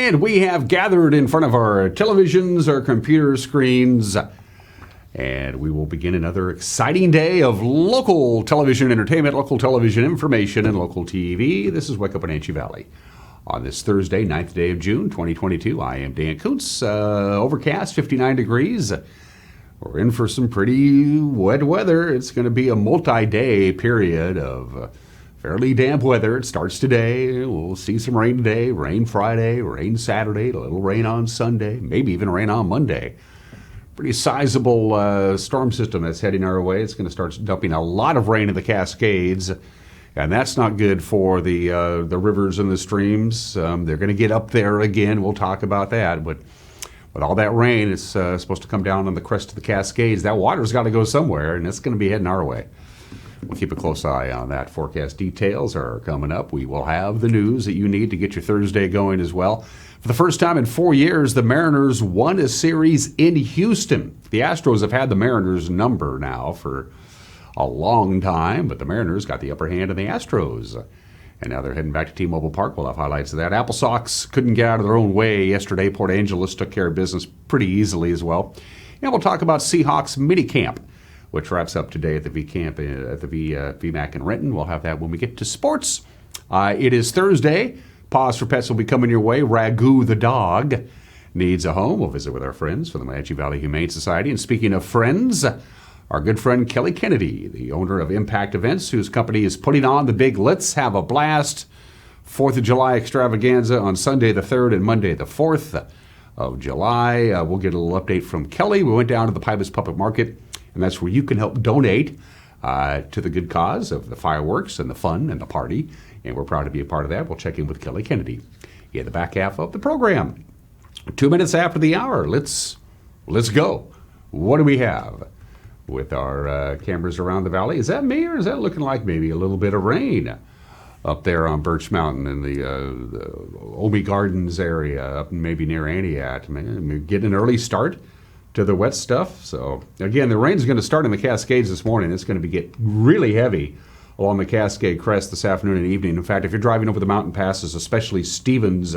And we have gathered in front of our televisions, our computer screens, and we will begin another exciting day of local television entertainment, local television information, and local TV. This is Wake Up Wenatchee Valley. On this Thursday, 9th day of June, 2022, I am Dan Kuntz. Overcast, 59 degrees. We're in for some pretty wet weather. It's going to be a multi-day period of fairly damp weather. It starts today. We'll see some rain today, rain Friday, rain Saturday, a little rain on Sunday, maybe even rain on Monday. Pretty sizable storm system that's heading our way. It's going to start dumping a lot of rain in the Cascades, and that's not good for the rivers and the streams. They're going to get up there again. We'll talk about that, but with all that rain, it's supposed to come down on the crest of the Cascades. That water's got to go somewhere, and it's going to be heading our way. We'll keep a close eye on that. Forecast details are coming up. We will have the news that you need to get your Thursday going as well. For the first time in 4 years, the Mariners won a series in Houston. The Astros have had the Mariners' number now for a long time, but the Mariners got the upper hand in the Astros. And now they're heading back to T-Mobile Park. We'll have highlights of that. Apple Sox couldn't get out of their own way yesterday. Port Angeles took care of business pretty easily as well. And we'll talk about Seahawks minicamp, which wraps up today at the V-Camp at the VMAC in Renton. We'll have that when we get to sports. It is Thursday. Paws for Pets will be coming your way. Ragu the dog needs a home. We'll visit with our friends from the Wenatchee Valley Humane Society. And speaking of friends, our good friend Kelley Kennedy, the owner of Impact Events, whose company is putting on the big Let's Have a Blast 4th of July extravaganza on Sunday the 3rd and Monday the 4th of July. We'll get a little update from Kelley. We went down to the Pybus Public Market, and that's where you can help donate to the good cause of the fireworks and the fun and the party. And we're proud to be a part of that. We'll check in with Kelley Kennedy in the back half of the program. 2 minutes after the hour, let's go. What do we have with our cameras around the valley? Is that me, or is that looking like maybe a little bit of rain up there on Birch Mountain in the Omi Gardens area, up maybe near Aniat? Man, we're getting an early start to the wet stuff. So again, the rain's going to start in the Cascades this morning. It's going to get really heavy along the Cascade Crest this afternoon and evening. In fact, if you're driving over the mountain passes, especially Stevens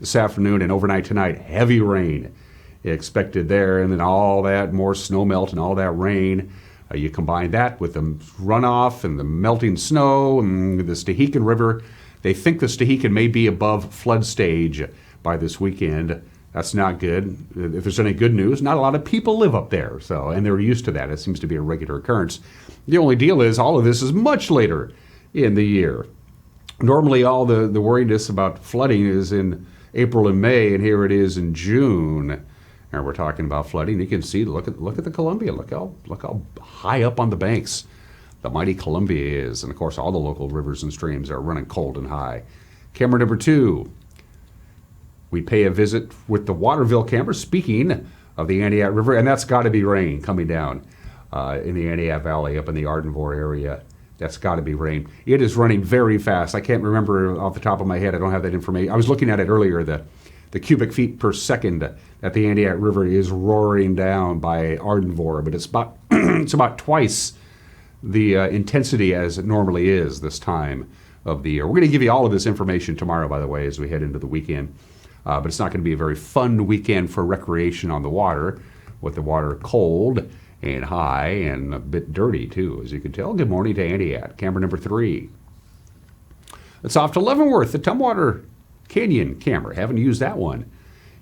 this afternoon and overnight tonight, heavy rain expected there, and then all that more snow melt and all that rain. You combine that with the runoff and the melting snow and the Stehekin River. They think the Stehekin may be above flood stage by this weekend. That's not good. If there's any good news, not a lot of people live up there, and they're used to that. It seems to be a regular occurrence. The only deal is all of this is much later in the year. Normally, all the worriness about flooding is in April and May, and here it is in June, and we're talking about flooding. You can see, look at the Columbia. Look how high up on the banks the mighty Columbia is, and of course, all the local rivers and streams are running cold and high. Camera number 2. We pay a visit with the Waterville camera, speaking of the Aniat River, and that's got to be rain coming down in the Aniat Valley up in the Ardenvore area. That's got to be rain. It is running very fast. I can't remember off the top of my head. I don't have that information. I was looking at it earlier. The cubic feet per second that the Aniat River is roaring down by Ardenvore, but it's about twice the intensity as it normally is this time of the year. We're going to give you all of this information tomorrow, by the way, as we head into the weekend. But it's not going to be a very fun weekend for recreation on the water, with the water cold and high and a bit dirty, too, as you can tell. Good morning to Aniat. Camera number 3. It's off to Leavenworth, the Tumwater Canyon camera. Haven't used that one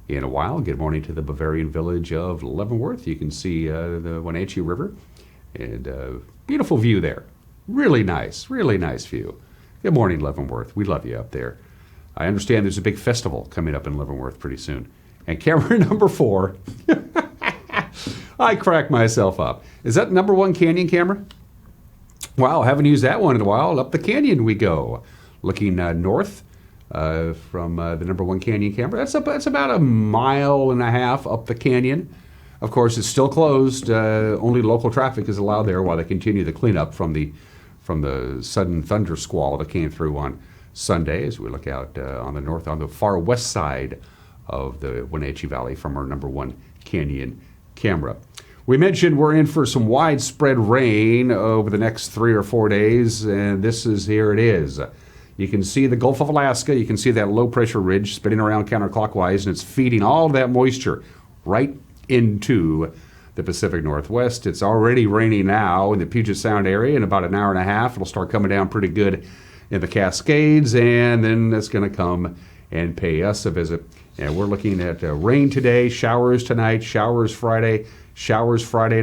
in a while. Good morning to the Bavarian village of Leavenworth. You can see the Wenatchee River, and beautiful view there. Really nice view. Good morning, Leavenworth. We love you up there. I understand there's a big festival coming up in Leavenworth pretty soon. And camera number 4, I crack myself up. Is that number 1 canyon camera? Wow, haven't used that one in a while. Up the canyon we go. Looking north from the number 1 canyon camera. That's about a mile and a half up the canyon. Of course, it's still closed. Only local traffic is allowed there while they continue the cleanup from the sudden thunder squall that came through on Sunday, as we look out on the far west side of the Wenatchee Valley from our number 1 canyon camera. We mentioned we're in for some widespread rain over the next 3 or 4 days, and here it is. You can see the Gulf of Alaska. You can see that low-pressure ridge spinning around counterclockwise, and it's feeding all of that moisture right into the Pacific Northwest. It's already raining now in the Puget Sound area. In about an hour and a half, it'll start coming down pretty good in the Cascades, and then it's going to come and pay us a visit. And we're looking at rain today, showers tonight, showers Friday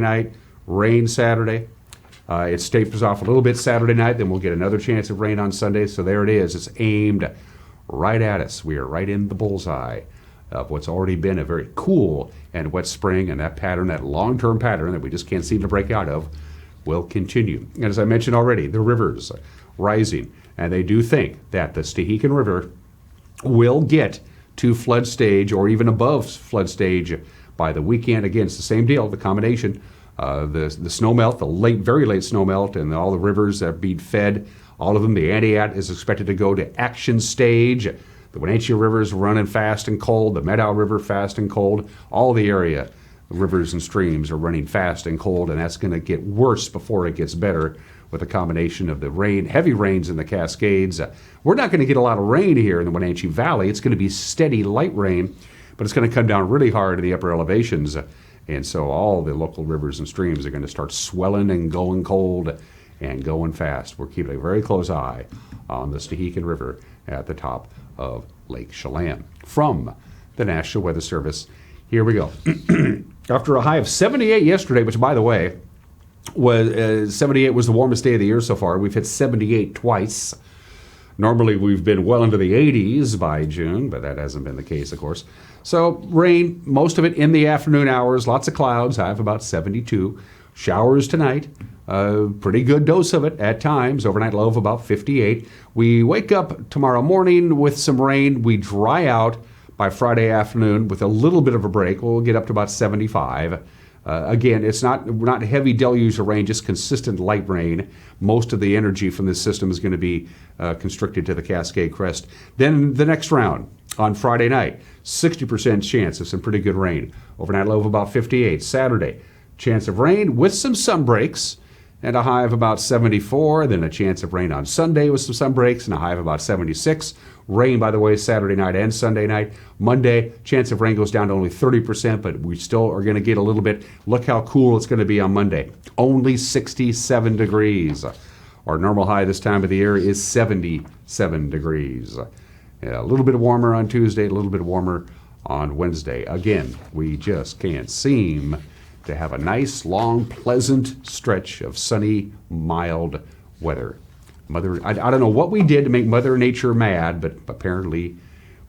night, rain Saturday. It tapers off a little bit Saturday night, then we'll get another chance of rain on Sunday. So there it is. It's aimed right at us. We are right in the bullseye of what's already been a very cool and wet spring, and that pattern, that long-term pattern that we just can't seem to break out of, will continue. And as I mentioned already, the rivers rising, and they do think that the Stehekin River will get to flood stage or even above flood stage by the weekend. Again, it's the same deal, the combination. The snowmelt, the very late snowmelt, and all the rivers that are being fed, all of them. The Anaat is expected to go to action stage. The Wenatchee River is running fast and cold. The Meadow River fast and cold. All the area rivers and streams are running fast and cold, and that's going to get worse before it gets better with a combination of the rain, heavy rains in the Cascades. We're not going to get a lot of rain here in the Wenatchee Valley. It's going to be steady, light rain, but it's going to come down really hard in the upper elevations. And so all the local rivers and streams are going to start swelling and going cold and going fast. We're keeping a very close eye on the Stehekin River at the top of Lake Chelan. From the National Weather Service, here we go. After a high of 78 yesterday, which, by the way, was 78 was the warmest day of the year so far. We've hit 78 twice. Normally, we've been well into the 80s by June, but that hasn't been the case, of course. So rain, most of it in the afternoon hours, lots of clouds. I have about 72. Showers tonight, pretty good dose of it at times. Overnight low of about 58. We wake up tomorrow morning with some rain. We dry out by Friday afternoon with a little bit of a break. We'll get up to about 75. Again, it's not heavy deluge of rain, just consistent light rain. Most of the energy from this system is going to be constricted to the Cascade Crest. Then the next round on Friday night, 60% chance of some pretty good rain. Overnight low of about 58. Saturday, chance of rain with some sun breaks and a high of about 74. Then a chance of rain on Sunday with some sun breaks and a high of about 76. Rain, by the way, Saturday night and Sunday night. Monday, chance of rain goes down to only 30%, but we still are going to get a little bit. Look how cool it's going to be on Monday. Only 67 degrees. Our normal high this time of the year is 77 degrees. Yeah, a little bit warmer on Tuesday, a little bit warmer on Wednesday. Again, we just can't seem to have a nice, long, pleasant stretch of sunny, mild weather. I don't know what we did to make Mother Nature mad, but apparently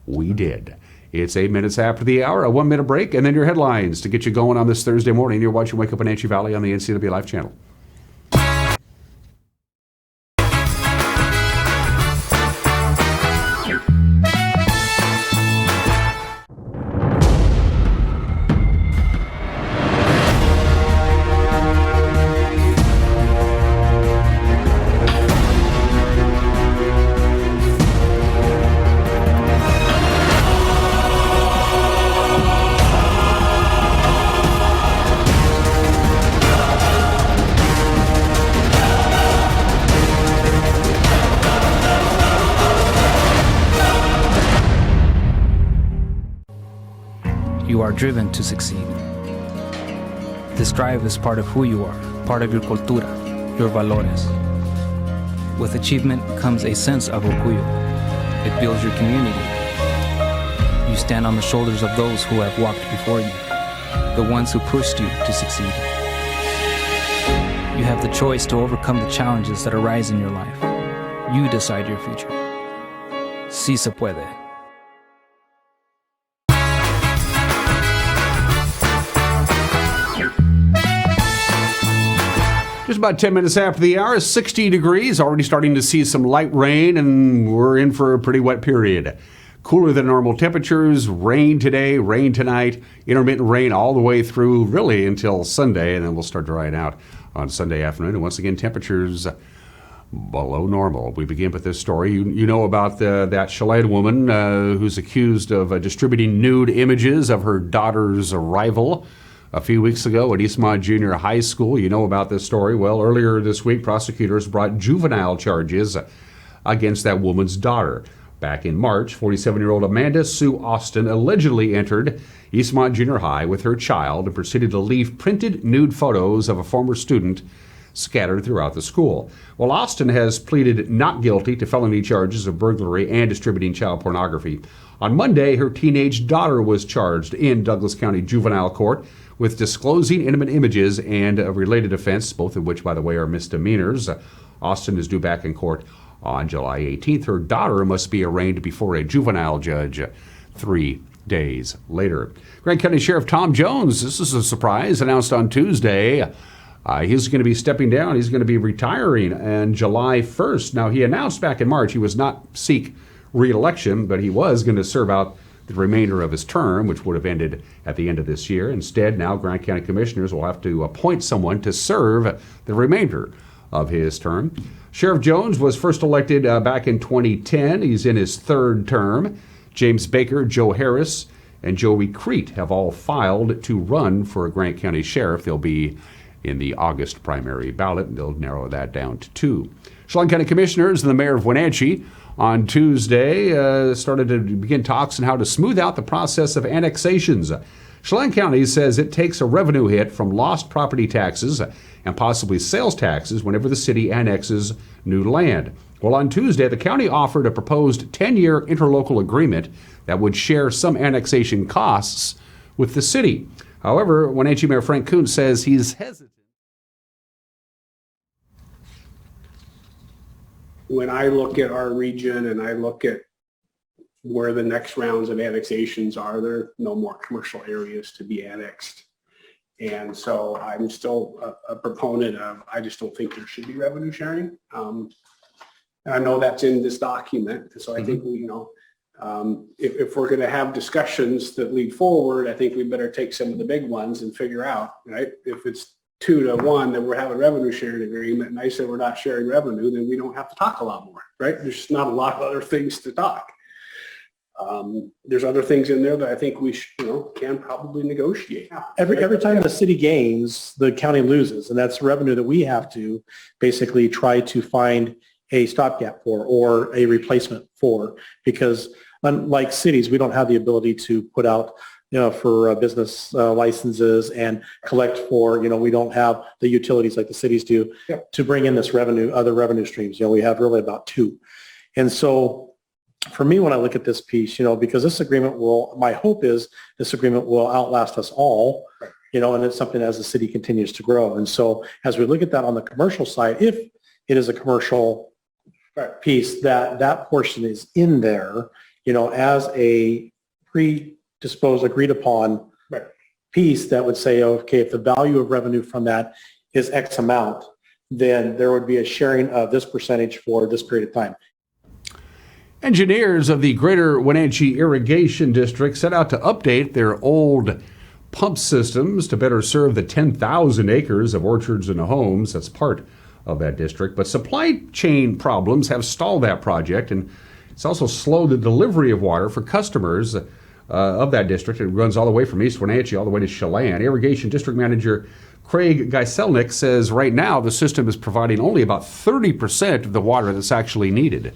we did. It's 8 minutes after the hour, a 1 minute break, and then your headlines to get you going on this Thursday morning. You're watching Wake Up Wenatchee Valley on the NCW Live channel. You are driven to succeed. This drive is part of who you are, part of your cultura, your valores. With achievement comes a sense of orgullo. It builds your community. You stand on the shoulders of those who have walked before you, the ones who pushed you to succeed. You have the choice to overcome the challenges that arise in your life. You decide your future. Sí se puede. Just about 10 minutes after the hour, 60 degrees, already starting to see some light rain, and we're in for a pretty wet period. Cooler than normal temperatures, rain today, rain tonight, intermittent rain all the way through really until Sunday, and then we'll start drying out on Sunday afternoon. And once again, temperatures below normal. We begin with this story. You know about that Chelan woman who's accused of distributing nude images of her daughter's arrival a few weeks ago at Eastmont Junior High School. You know about this story. Well, earlier this week, prosecutors brought juvenile charges against that woman's daughter. Back in March, 47-year-old Amanda Sue Austin allegedly entered Eastmont Junior High with her child and proceeded to leave printed nude photos of a former student scattered throughout the school. Well, Austin has pleaded not guilty to felony charges of burglary and distributing child pornography. On Monday, her teenage daughter was charged in Douglas County Juvenile Court with disclosing intimate images and a related offense, both of which, by the way, are misdemeanors. Austin is due back in court on July 18th. Her daughter must be arraigned before a juvenile judge 3 days later. Grant County Sheriff Tom Jones, this is a surprise, announced on Tuesday. He's going to be stepping down. He's going to be retiring on July 1st. Now, he announced back in March he was not seek re-election, but he was going to serve out the remainder of his term, which would have ended at the end of this year. Instead, now Grant County Commissioners will have to appoint someone to serve the remainder of his term. Sheriff Jones was first elected back in 2010. He's in his third term. James Baker, Joe Harris, and Joey Crete have all filed to run for a Grant County Sheriff. They'll be in the August primary ballot, and they'll narrow that down to 2. Chelan County Commissioners and the Mayor of Wenatchee on Tuesday started to begin talks on how to smooth out the process of annexations. Chelan County says it takes a revenue hit from lost property taxes and possibly sales taxes whenever the city annexes new land. Well, on Tuesday, the county offered a proposed 10-year interlocal agreement that would share some annexation costs with the city. However, Wenatchee Mayor Frank Kuntz says he's hesitant. When I look at our region and I look at where the next rounds of annexations are, there are no more commercial areas to be annexed. And so I'm still a proponent of, I just don't think there should be revenue sharing. And I know that's in this document. And so I think, if we're going to have discussions that lead forward, I think we better take some of the big ones and figure out, right? If it's 2-1 that we're having a revenue sharing agreement and I say we're not sharing revenue, then we don't have to talk a lot more, right? There's just not a lot of other things to talk. There's other things in there that I think we can probably negotiate. Every time the city gains, the county loses, and that's revenue that we have to basically try to find a stopgap for or a replacement for, because unlike cities, we don't have the ability to put out for business licenses and collect for, we don't have the utilities like the cities do to bring in this revenue, other revenue streams. We have really about 2. And so for me, when I look at this piece, because this agreement my hope is this agreement will outlast us all, and it's something as the city continues to grow. And so as we look at that on the commercial side, if it is a commercial piece, that portion is in there, as a predisposed, agreed upon piece that would say, okay, if the value of revenue from that is X amount, then there would be a sharing of this percentage for this period of time. Engineers of the Greater Wenatchee Irrigation District set out to update their old pump systems to better serve the 10,000 acres of orchards and homes that's part of that district. But supply chain problems have stalled that project, and it's also slowed the delivery of water for customers of that district. It runs all the way from East Wenatchee all the way to Chelan. Irrigation District Manager Craig Geiselnick says right now the system is providing only about 30% of the water that's actually needed.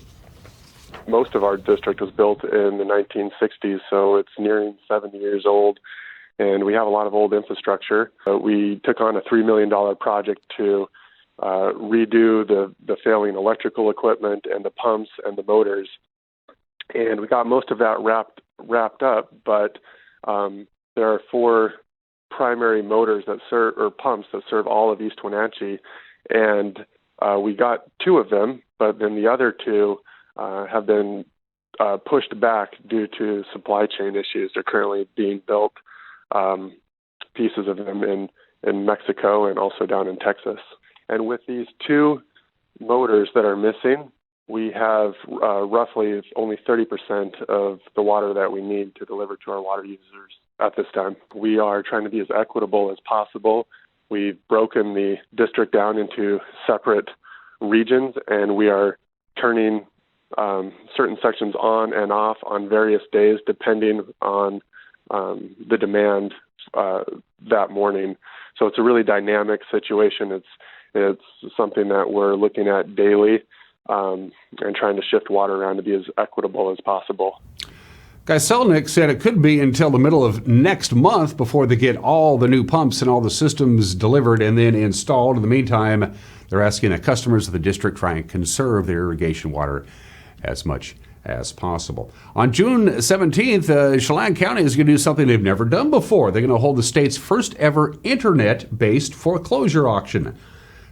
Most of our district was built in the 1960s, so it's nearing 70 years old, and we have a lot of old infrastructure. We took on a $3 million project to redo the failing electrical equipment and the pumps and the motors, and we got most of that wrapped up, but there are 4 primary motors that serve, or pumps that serve all of East Wenatchee, and we got 2 of them, but then the other 2 have been pushed back due to supply chain issues. They're currently being built, pieces of them in Mexico and also down in Texas. And with these 2 motors that are missing, we have roughly only 30% of the water that we need to deliver to our water users at this time. We are trying to be as equitable as possible. We've broken the district down into separate regions, and we are turning certain sections on and off on various days depending on the demand that morning. So it's a really dynamic situation. It's something that we're looking at daily. and trying to shift water around to be as equitable as possible. Guy Selnick said it could be until the middle of next month before they get all the new pumps and all the systems delivered and then installed. In the meantime, they're asking that customers of the district try and conserve their irrigation water as much as possible. On June 17th, Chelan County is going to do something they've never done before. They're going to hold the state's first ever internet-based foreclosure auction.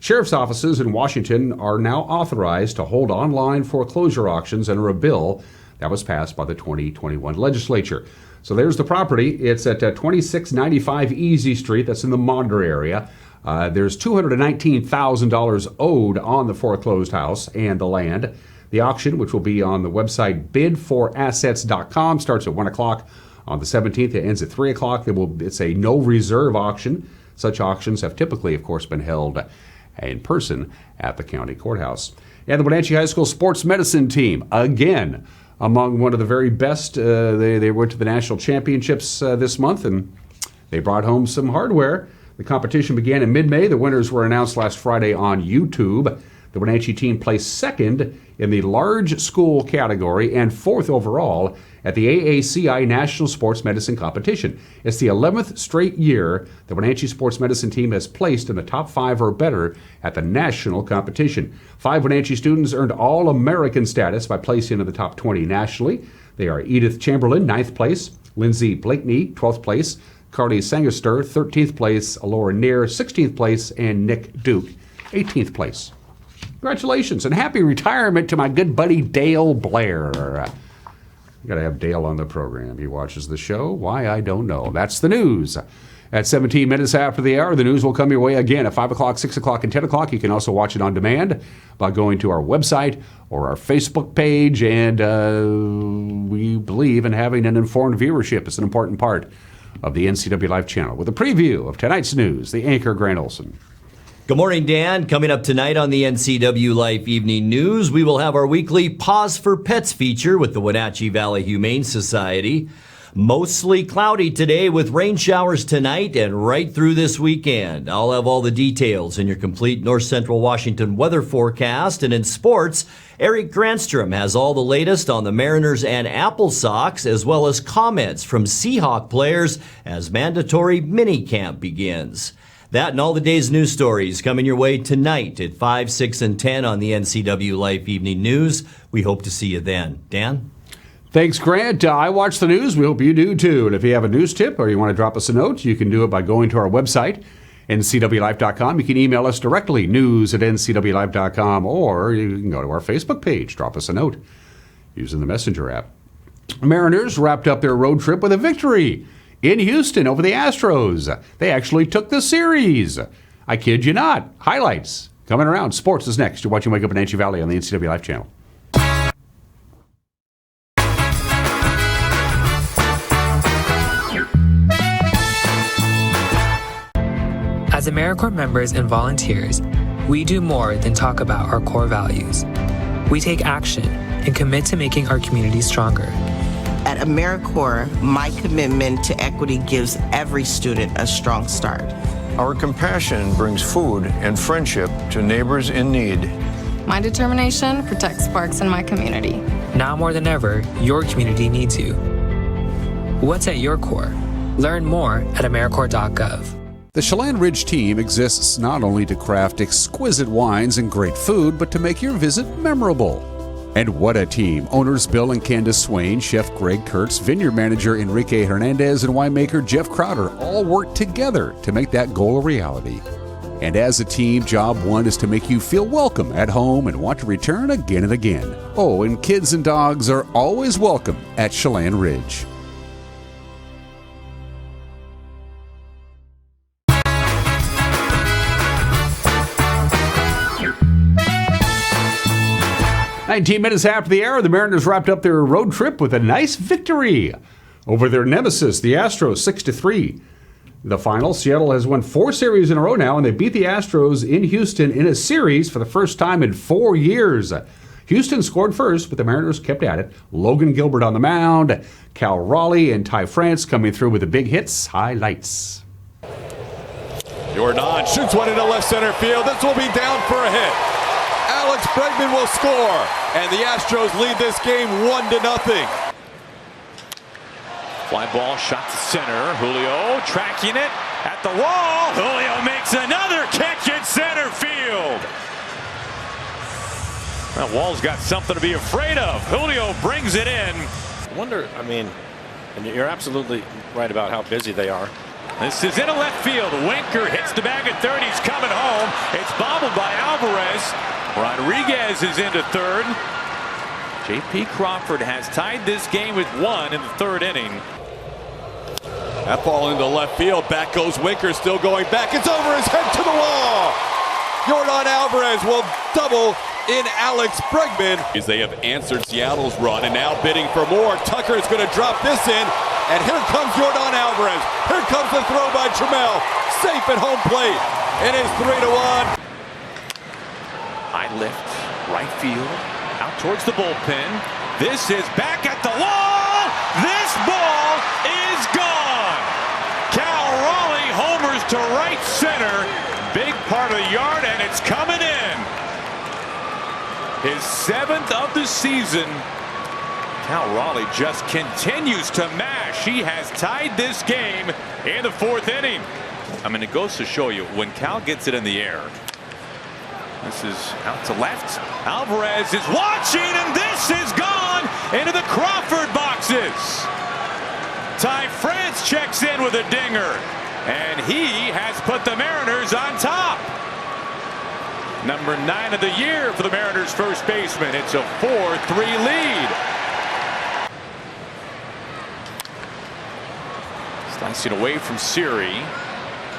Sheriff's offices in Washington are now authorized to hold online foreclosure auctions under a bill that was passed by the 2021 legislature. So there's the property. It's at 2695 Easy Street. That's in the Maunder area. There's $219,000 owed on the foreclosed house and the land. The auction, which will be on the website bidforassets.com, starts at 1 o'clock on the 17th. It ends at 3 o'clock. It's a no reserve auction. Such auctions have typically, of course, been held in person at the county courthouse. And the Wenatchee High School sports medicine team, again, among one of the very best. They went to the national championships this month, and they brought home some hardware. The competition began in mid-May. The winners were announced last Friday on YouTube. The Wenatchee team placed second in the large school category and fourth overall at the AACI National Sports Medicine Competition. It's the 11th straight year the Wenatchee Sports Medicine team has placed in the top 5 or better at the national competition. 5 Wenatchee students earned All-American status by placing in the top 20 nationally. They are Edith Chamberlain, 9th place, Lindsay Blakeney, 12th place, Carly Sangister, 13th place, Alora Neer, 16th place, and Nick Duke, 18th place. Congratulations and happy retirement to my good buddy Dale Blair. Got to have Dale on the program. He watches the show. Why, I don't know. That's the news. At 17 minutes after the hour, the news will come your way again at 5 o'clock, 6 o'clock, and 10 o'clock. You can also watch it on demand by going to our website or our Facebook page. And we believe in having an informed viewership. It's an important part of the NCW Life channel. With a preview of tonight's news, the anchor, Grant Olson. Good morning, Dan. Coming up tonight on the NCW Life Evening News, we will have our weekly Pause for Pets feature with the Wenatchee Valley Humane Society. Mostly cloudy today with rain showers tonight and right through this weekend. I'll have all the details in your complete North Central Washington weather forecast. And in sports, Eric Granstrom has all the latest on the Mariners and Apple Sox, as well as comments from Seahawk players as mandatory minicamp begins. That and all the day's news stories coming your way tonight at 5, 6, and 10 on the NCW Life Evening News. We hope to see you then. Dan? Thanks, Grant. I watch the news. We hope you do, too. And if you have a news tip or you want to drop us a note, you can do it by going to our website, ncwlife.com. You can email us directly, news@ncwlife.com, or you can go to our Facebook page, drop us a note using the Messenger app. Mariners wrapped up their road trip with a victory in Houston over the Astros. They actually took the series. I kid you not. Highlights coming around. Sports is next. You're watching Wake Up in Wenatchee Valley on the NCW Life channel. As AmeriCorps members and volunteers, we do more than talk about our core values. We take action and commit to making our community stronger. At AmeriCorps, my commitment to equity gives every student a strong start. Our compassion brings food and friendship to neighbors in need. My determination protects parks in my community. Now more than ever, your community needs you. What's at your core? Learn more at AmeriCorps.gov. The Chelan Ridge team exists not only to craft exquisite wines and great food, but to make your visit memorable. And what a team. Owners Bill and Candace Swain, Chef Greg Kurtz, vineyard manager Enrique Hernandez, and winemaker Jeff Crowder all work together to make that goal a reality. And as a team, job one is to make you feel welcome at home and want to return again and again. Oh, and kids and dogs are always welcome at Chelan Ridge. "19 minutes after the hour, the Mariners wrapped up their road trip with a nice victory over their nemesis, the Astros, 6-3. The final, Seattle has won 4 series in a row now, and they beat the Astros in Houston in a series for the first time in 4 years. Houston scored first, but the Mariners kept at it. Logan Gilbert on the mound, Cal Raleigh and Ty France coming through with the big hits. Highlights. Jordan shoots one into left center field. This will be down for a hit. Alex Bregman will score, and the Astros lead this game 1-0. Fly ball shot to center. Julio tracking it at the wall. Julio makes another catch in center field. That wall's got something to be afraid of. Julio brings it in. And you're absolutely right about how busy they are. This is into left field. Winker hits the bag at third. He's coming home. It's bobbled by Alvarez. Rodriguez is into third. J.P. Crawford has tied this game with 1 in the third inning. That ball into left field. Back goes Winker, still going back. It's over his head to the wall. Yordan Alvarez will double in Alex Bregman. They have answered Seattle's run and now bidding for more. Tucker is going to drop this in. And here comes Yordan Alvarez. Here comes the throw by Trammell. Safe at home plate. It is 3-1. High lift, right field, out towards the bullpen. This is back at the wall. This ball is gone. Cal Raleigh homers to right center. Big part of the yard, and it's coming in. His 7th of the season. Cal Raleigh just continues to mash. He has tied this game in the 4th inning. It goes to show you when Cal gets it in the air. This is out to left. Alvarez is watching, and this is gone into the Crawford boxes. Ty France checks in with a dinger, and he has put the Mariners on top. Number 9 of the year for the Mariners first baseman. It's a 4-3 lead. Slicing away from Siri.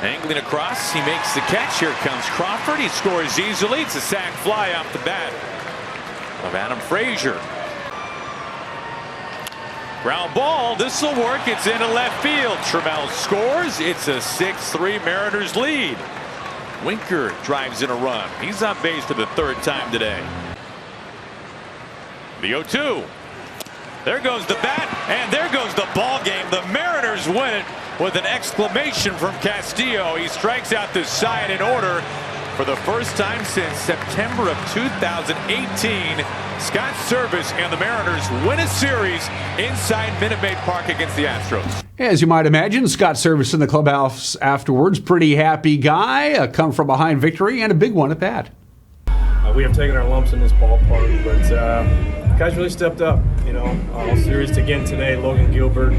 Angling across, he makes the catch. Here comes Crawford. He scores easily. It's a sac fly off the bat of Adam Frazier. Ground ball. This will work. It's into left field. Trammell scores. It's a 6-3 Mariners lead. Winker drives in a run. He's on base for the 3rd time today. The 0-2. There goes the bat, and there goes the ball game. The Mariners win it with an exclamation from Castillo. He strikes out the side in order for the first time since September of 2018. Scott Service and the Mariners win a series inside Minute Maid Park against the Astros. As you might imagine, Scott Service in the clubhouse afterwards. Pretty happy guy. A come from behind victory, and a big one at that. We have taken our lumps in this ballpark, but guys really stepped up. All series again today. Logan Gilbert,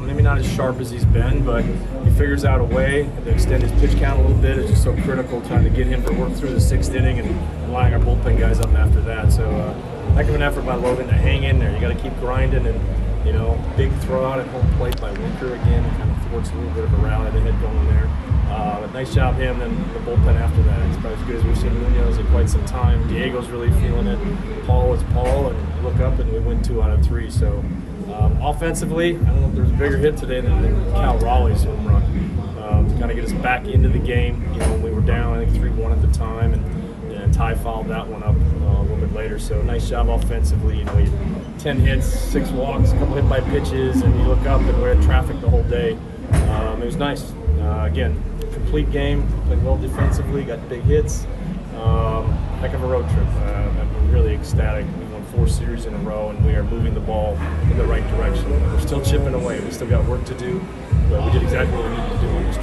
maybe not as sharp as he's been, but he figures out a way to extend his pitch count a little bit. It's just so critical trying to get him to work through the 6th inning and lining our bullpen guys up after that. So heck of an effort by Logan to hang in there. You got to keep grinding, and big throw out at home plate by Winker again. Kind of thwarts a little bit of a rally they had going there. But nice job him, and the bullpen after that. It's about as good as we've seen Munoz in quite some time. Diego's really feeling it. Paul is Paul, and you look up and we win 2 out of 3. So offensively, I don't know if there's a bigger hit today than Cal Raleigh's home run. To kind of get us back into the game. When we were down, I think 3-1 at the time, and Ty fouled that one up a little bit later. So nice job offensively. 10 hits, 6 walks, a couple hit by pitches, and you look up and we're in traffic the whole day. It was nice. Again, complete game, played well defensively, got big hits. Heck of a road trip. I'm really ecstatic. We won 4 series in a row, and we are moving the ball in the right direction. We're still chipping away. We still got work to do, but we did exactly what we needed to do on this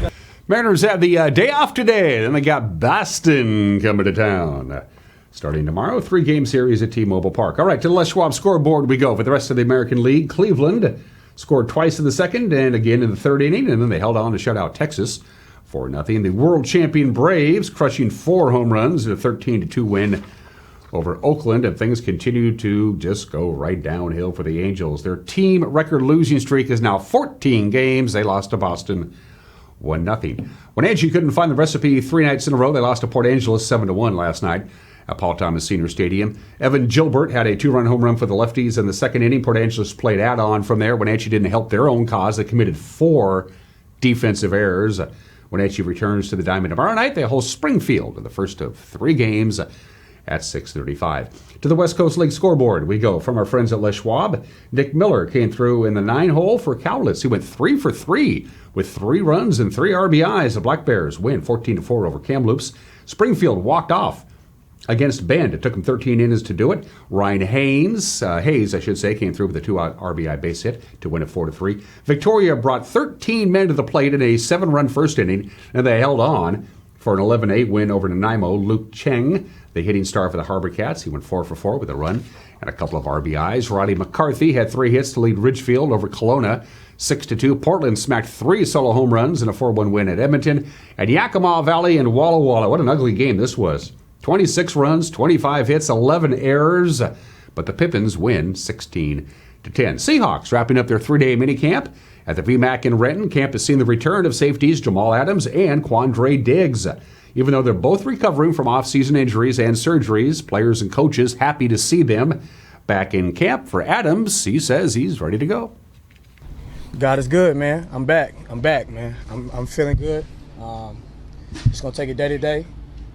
trip. Mariners have the day off today. Then they got Boston coming to town. Starting tomorrow, 3-game series at T-Mobile Park. All right, to the Les Schwab scoreboard we go for the rest of the American League. Cleveland scored twice in the 2nd and again in the 3rd inning, and then they held on to shut out Texas 4-0. The world champion Braves crushing 4 home runs in a 13-2 win over Oakland, and things continue to just go right downhill for the Angels. Their team record losing streak is now 14 games. They lost to Boston 1-0. Wenatchee couldn't find the recipe 3 nights in a row. They lost to Port Angeles 7-1 last night at Paul Thomas Senior Stadium. Evan Gilbert had a 2-run home run for the lefties in the 2nd inning. Port Angeles played add-on from there. Wenatchee didn't help their own cause. They committed 4 defensive errors. Wenatchee returns to the Diamond tomorrow night. They host Springfield in the first of 3 games at 6:35. To the West Coast League scoreboard we go from our friends at Les Schwab. Nick Miller came through in the 9-hole for Cowlitz. He went 3 for 3 with 3 runs and 3 RBIs. The Black Bears win 14-4 over Kamloops. Springfield walked off against Bend. It took him 13 innings to do it. Ryan Hayes, came through with a 2-out RBI base hit to win it 4-3. Victoria brought 13 men to the plate in a 7-run first inning, and they held on for an 11-8 win over Nanaimo. Luke Cheng, the hitting star for the Harbor Cats, he went 4 for 4 with a run and a couple of RBIs. Roddy McCarthy had 3 hits to lead Ridgefield over Kelowna 6-2. Portland smacked 3 solo home runs in a 4-1 win at Edmonton. And Yakima Valley and Walla Walla, what an ugly game this was. 26 runs, 25 hits, 11 errors, but the Pippins win 16-10. Seahawks wrapping up their 3-day minicamp at the VMAC in Renton. Camp has seen the return of safeties Jamal Adams and Quandre Diggs. Even though they're both recovering from off-season injuries and surgeries, players and coaches happy to see them back in camp. For Adams, he says he's ready to go. God is good, man. I'm back, man. I'm feeling good. Just going to take it day to day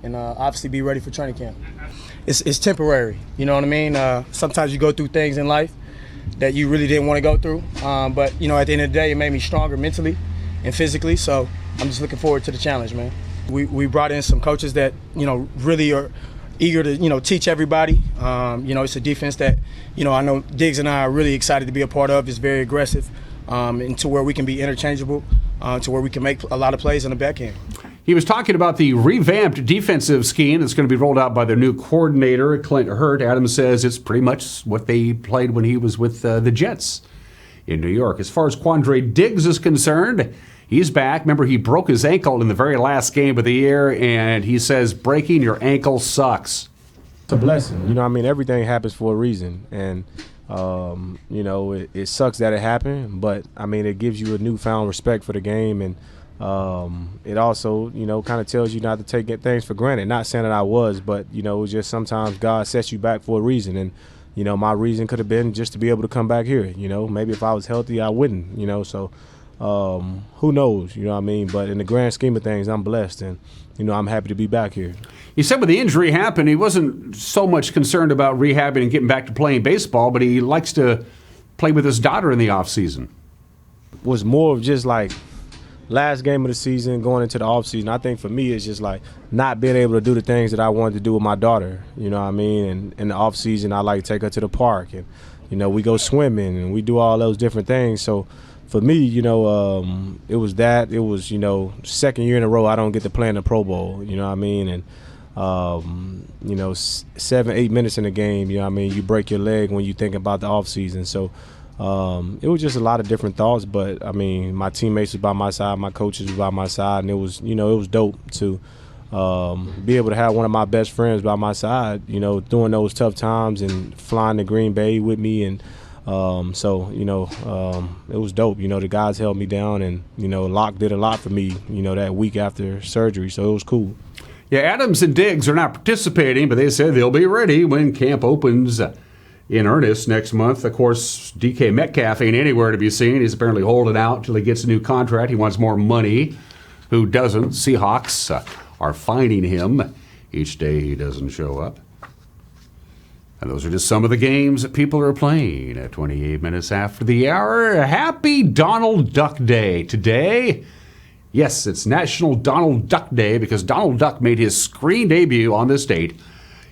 and obviously be ready for training camp. It's temporary, you know what I mean? Sometimes you go through things in life that you really didn't want to go through. But, you know, at the end of the day, it made me stronger mentally and physically. So I'm just looking forward to the challenge, man. We brought in some coaches that, you know, really are eager to, you know, teach everybody. You know, it's a defense that, you know, I know Diggs and I are really excited to be a part of. It's very aggressive and to where we can be interchangeable, to where we can make a lot of plays on the back end. He was talking about the revamped defensive scheme that's going to be rolled out by their new coordinator, Clint Hurt. Adams says it's pretty much what they played when he was with the Jets in New York. As far as Quandre Diggs is concerned, he's back. Remember, he broke his ankle in the very last game of the year, and he says breaking your ankle sucks. It's a blessing. You know, I mean, everything happens for a reason. And, you know, it sucks that it happened, but, I mean, it gives you a newfound respect for the game. And it also, you know, kind of tells you not to take things for granted. Not saying that I was, but, you know, it's just sometimes God sets you back for a reason. And, you know, my reason could have been just to be able to come back here. You know, maybe if I was healthy, I wouldn't, you know, so who knows, you know what I mean? But in the grand scheme of things, I'm blessed, and, you know, I'm happy to be back here. He said when the injury happened, he wasn't so much concerned about rehabbing and getting back to playing baseball, but he likes to play with his daughter in the offseason. Was more of just like last game of the season, going into the offseason. I think for me, it's just like not being able to do the things that I wanted to do with my daughter, you know what I mean? And in the offseason, I like to take her to the park, and, you know, we go swimming, and we do all those different things. So for me, you know, it was that. It was, you know, second year in a row I don't get to play in the Pro Bowl, you know what I mean? And, you know, 7-8 minutes in the game, you know what I mean? You break your leg when you think about the offseason. So it was just a lot of different thoughts. But, I mean, my teammates was by my side, my coaches was by my side, and it was, you know, it was dope to be able to have one of my best friends by my side, you know, during those tough times and flying to Green Bay with me. And so, you know, it was dope. You know, the guys held me down, and, you know, Locke did a lot for me, you know, that week after surgery. So it was cool. Yeah, Adams and Diggs are not participating, but they said they'll be ready when camp opens in earnest next month. Of course, DK Metcalf ain't anywhere to be seen. He's apparently holding out until he gets a new contract. He wants more money. Who doesn't? Seahawks are fining him each day he doesn't show up. And those are just some of the games that people are playing at 28 minutes after the hour. Happy Donald Duck Day today. Yes, it's National Donald Duck Day because Donald Duck made his screen debut on this date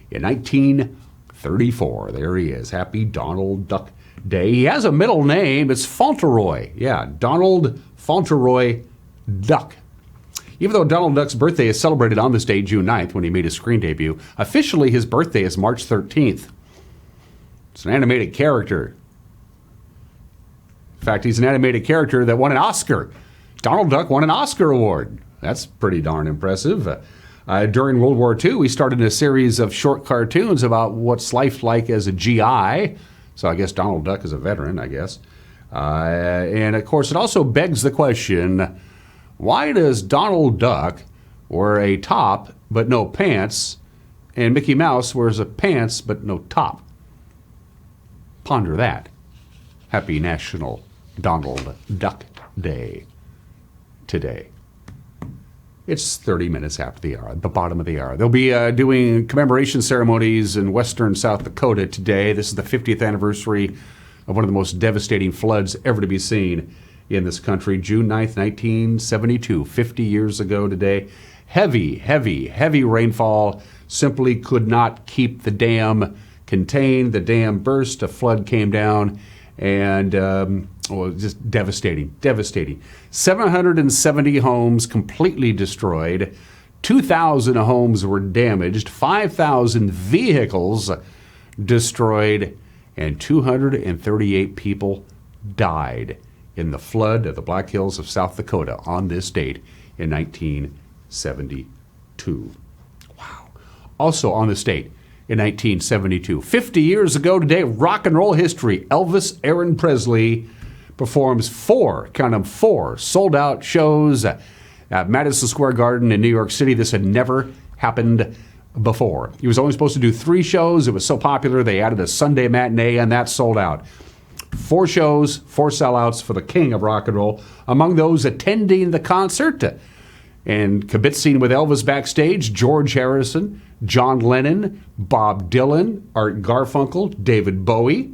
in 1934. There he is. Happy Donald Duck Day. He has a middle name. It's Fauntleroy. Yeah, Donald Fauntleroy Duck. Even though Donald Duck's birthday is celebrated on this day, June 9th, when he made his screen debut, officially his birthday is March 13th. It's an animated character. In fact, he's an animated character that won an Oscar. Donald Duck won an Oscar award. That's pretty darn impressive. During World War II, he started a series of short cartoons about what's life like as a GI. So I guess Donald Duck is a veteran, I guess. And, of course, it also begs the question, why does Donald Duck wear a top but no pants, and Mickey Mouse wears a pants but no top? Ponder that. Happy National Donald Duck Day today. It's 30 minutes after the hour, the bottom of the hour. They'll be doing commemoration ceremonies in western South Dakota today. This is the 50th anniversary of one of the most devastating floods ever to be seen in this country. June 9th, 1972, 50 years ago today. Heavy rainfall simply could not keep the dam contained. The dam burst, a flood came down, and just devastating. 770 homes completely destroyed. 2,000 homes were damaged. 5,000 vehicles destroyed, and 238 people died in the flood of the Black Hills of South Dakota on this date in 1972. Wow. Also on this date in 1972, 50 years ago today, rock and roll history, Elvis Aaron Presley performs four sold-out shows at Madison Square Garden in New York City. This had never happened before. He was only supposed to do 3 shows. It was so popular, they added a Sunday matinee, and that sold out. 4 shows, 4 sellouts for the king of rock and roll. Among those attending the concert and kibitzing with Elvis backstage, George Harrison, John Lennon, Bob Dylan, Art Garfunkel, David Bowie.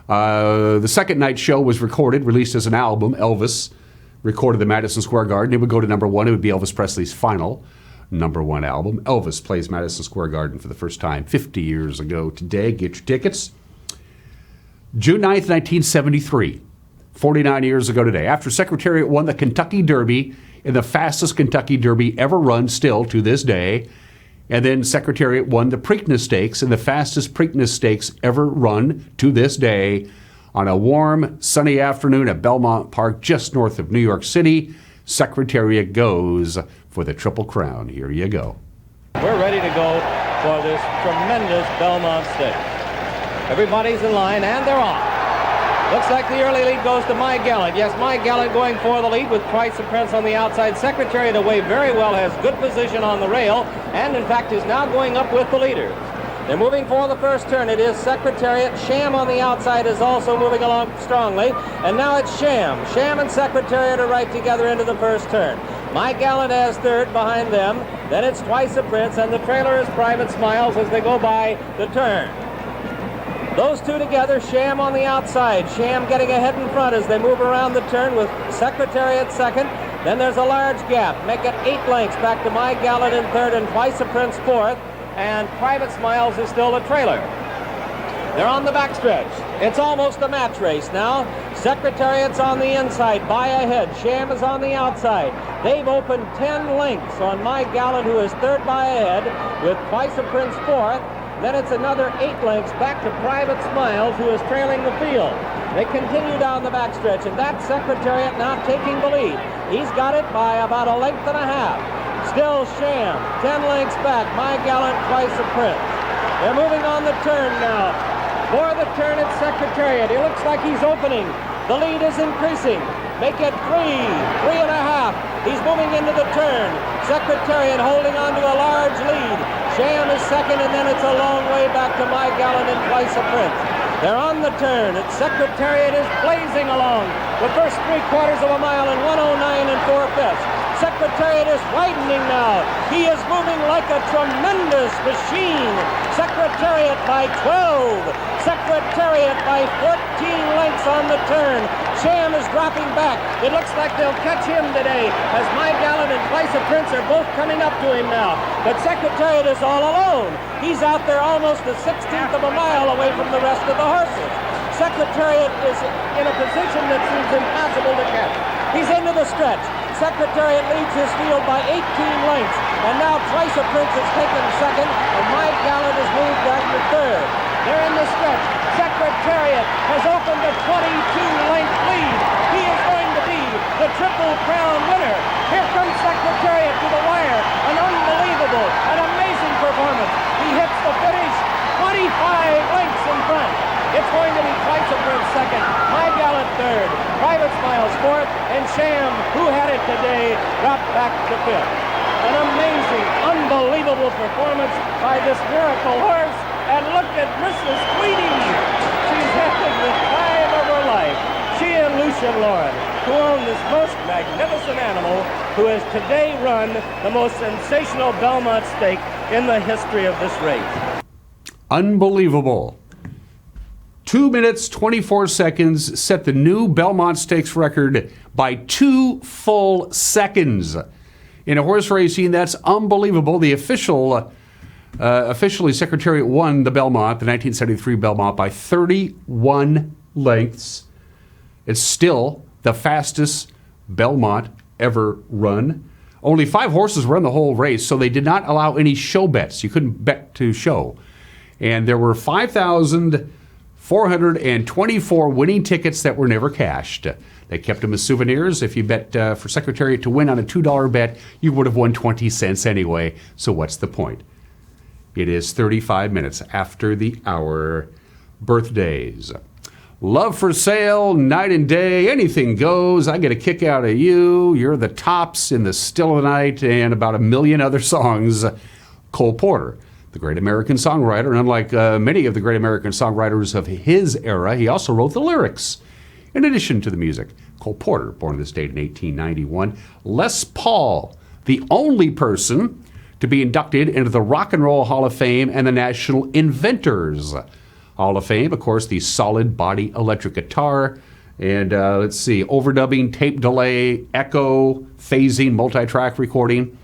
The second night show was released as an album. Elvis recorded the Madison Square Garden. It would go to number 1. It would be Elvis Presley's final number 1 album. Elvis plays Madison Square Garden for the first time 50 years ago today. Get your tickets. June 9th, 1973, 49 years ago today, after Secretariat won the Kentucky Derby in the fastest Kentucky Derby ever run still to this day, and then Secretariat won the Preakness Stakes in the fastest Preakness Stakes ever run to this day on a warm, sunny afternoon at Belmont Park just north of New York City. Secretariat goes for the Triple Crown. Here you go. We're ready to go for this tremendous Belmont Stakes. Everybody's in line, and they're off. Looks like the early lead goes to My Gallant. Yes, My Gallant going for the lead with Price and Prince on the outside. Secretariat away very well, has good position on the rail, and in fact is now going up with the leaders. They're moving for the first turn. It is Secretariat. Sham on the outside is also moving along strongly, and now it's Sham. Sham and Secretariat are right together into the first turn. My Gallant has third behind them. Then it's Twice a Prince, and the trailer is Private Smiles as they go by the turn. Those two together, Sham on the outside. Sham getting ahead in front as they move around the turn with Secretariat second. Then there's a large gap. Make it 8 lengths back to My Gallant in third and Twice a Prince fourth. And Private Smiles is still the trailer. They're on the backstretch. It's almost a match race now. Secretariat's on the inside, by ahead. Sham is on the outside. They've opened 10 lengths on My Gallant, who is third by ahead, with Twice a Prince fourth. Then it's another 8 lengths back to Private Smiles, who is trailing the field. They continue down the backstretch, and that Secretariat now taking the lead. He's got it by about a length and a half. Still Sham, 10 lengths back. My Gallant, Twice a Prince. They're moving on the turn now. For the turn at Secretariat, it looks like he's opening. The lead is increasing. Make it 3 and a half. He's moving into the turn. Secretariat holding on to a large lead. Sham is second, and then it's a long way back to My Gallant and Twice a Prince. They're on the turn. Its Secretariat is blazing along. The first 3/4 of a mile in 109 4/5. Secretariat is widening now. He is moving like a tremendous machine. Secretariat by 12. Secretariat by 14 lengths on the turn. Sham is dropping back. It looks like they'll catch him today as My Gallant and Twice a Prince are both coming up to him now. But Secretariat is all alone. He's out there almost a 16th of a mile away from the rest of the horses. Secretariat is in a position that seems impossible to catch. He's into the stretch. Secretariat leads his field by 18 lengths. And now Twice a Prince is taken second, and My Gallant has moved back to third. They're in the stretch. Secretariat has opened a 22-length lead. He is going to be the Triple Crown winner. Here comes Secretariat to the wire. An unbelievable, an amazing performance. He hits the finish 25 lengths in front. It's going to be Twice a Prince second, My Gallant third, Private Smiles fourth, and Sham, who had it today, dropped back to fifth. An amazing, unbelievable performance by this miracle horse. And look at Mrs. Tweedy. She's having the time of her life. She and Lucian Lauren, who own this most magnificent animal, who has today run the most sensational Belmont Stake in the history of this race. Unbelievable. 2 minutes, 24 seconds set the new Belmont Stakes record by 2 full seconds. in a horse racing. That's unbelievable. The officially Secretariat won the Belmont, the 1973 Belmont, by 31 lengths. It's still the fastest Belmont ever run. Only 5 horses run the whole race, so they did not allow any show bets. You couldn't bet to show. And there were 5,424 winning tickets that were never cashed. They kept them as souvenirs. If you bet for Secretariat to win on a $2 bet, you would have won 20 cents anyway. So what's the point? It is 35 minutes after the hour. Birthdays. Love for Sale, Night and Day, Anything Goes, I Get a Kick Out of You, You're the Tops, In the Still of the Night, and about a million other songs. Cole Porter, the great American songwriter, and unlike many of the great American songwriters of his era, he also wrote the lyrics in addition to the music. Cole Porter, born this date in 1891. Les Paul, the only person to be inducted into the Rock and Roll Hall of Fame and the National Inventors Hall of Fame. Of course, the solid body electric guitar. And let's see, overdubbing, tape delay, echo, phasing, multi-track recording.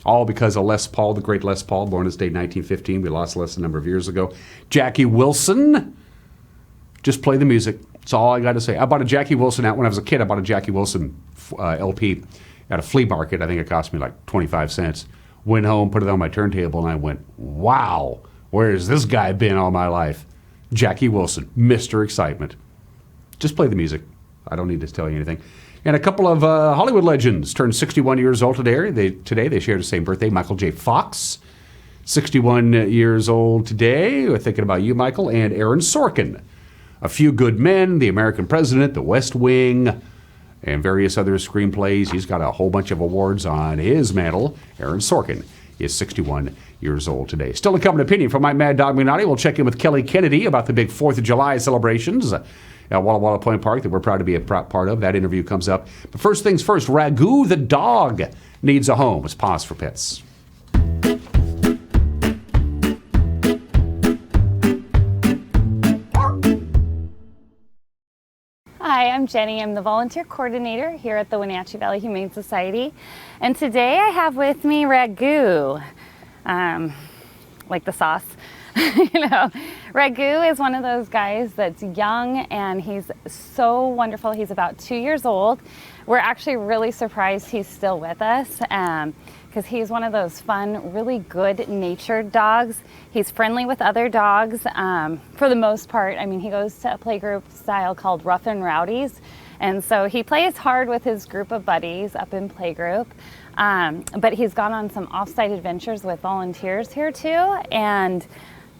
All because of Les Paul, the great Les Paul, born this date in 1915. We lost Les a number of years ago. Jackie Wilson. Just play the music. That's all I got to say. I bought a Jackie Wilson out when I was a kid. I bought a Jackie Wilson LP at a flea market. I think it cost me like 25 cents. Went home, put it on my turntable, and I went, wow, where has this guy been all my life? Jackie Wilson, Mr. Excitement. Just play the music. I don't need to tell you anything. And a couple of Hollywood legends turned 61 years old today. They share the same birthday. Michael J. Fox, 61 years old today. We're thinking about you, Michael. And Aaron Sorkin. A Few Good Men, The American President, The West Wing, and various other screenplays. He's got a whole bunch of awards on his mantle. Aaron Sorkin is 61 years old today. Still a coming opinion from my Mad Dog Minotti. We'll check in with Kelley Kennedy about the big 4th of July celebrations at Walla Walla Point Park that we're proud to be a part of. That interview comes up. But first things first, Ragu the dog needs a home. It's Pause for Pets. Hi, I'm Jenny. I'm the volunteer coordinator here at the Wenatchee Valley Humane Society. And today I have with me Ragu, like the sauce. Ragu is one of those guys that's young and he's so wonderful. He's about 2 years old. We're actually really surprised he's still with us because he's one of those fun, really good-natured dogs. He's friendly with other dogs for the most part. I mean, he goes to a playgroup style called Rough and Rowdies. And so he plays hard with his group of buddies up in playgroup. But he's gone on some off-site adventures with volunteers here too. And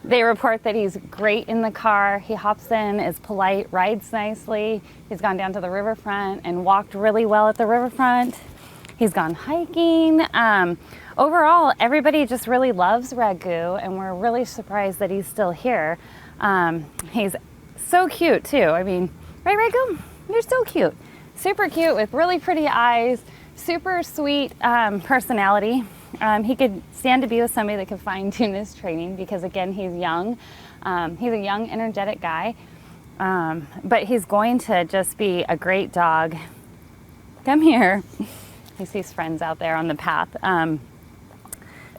they report that he's great in the car. He hops in, is polite, rides nicely. He's gone down to the riverfront and walked really well at the riverfront. He's gone hiking. Overall, everybody just really loves Ragu, and we're really surprised that he's still here. He's so cute too. I mean, right, Ragu? You're so cute. Super cute with really pretty eyes, super sweet personality. He could stand to be with somebody that could fine-tune his training because, again, he's young. He's a young, energetic guy. But he's going to just be a great dog. Come here. He sees friends out there on the path.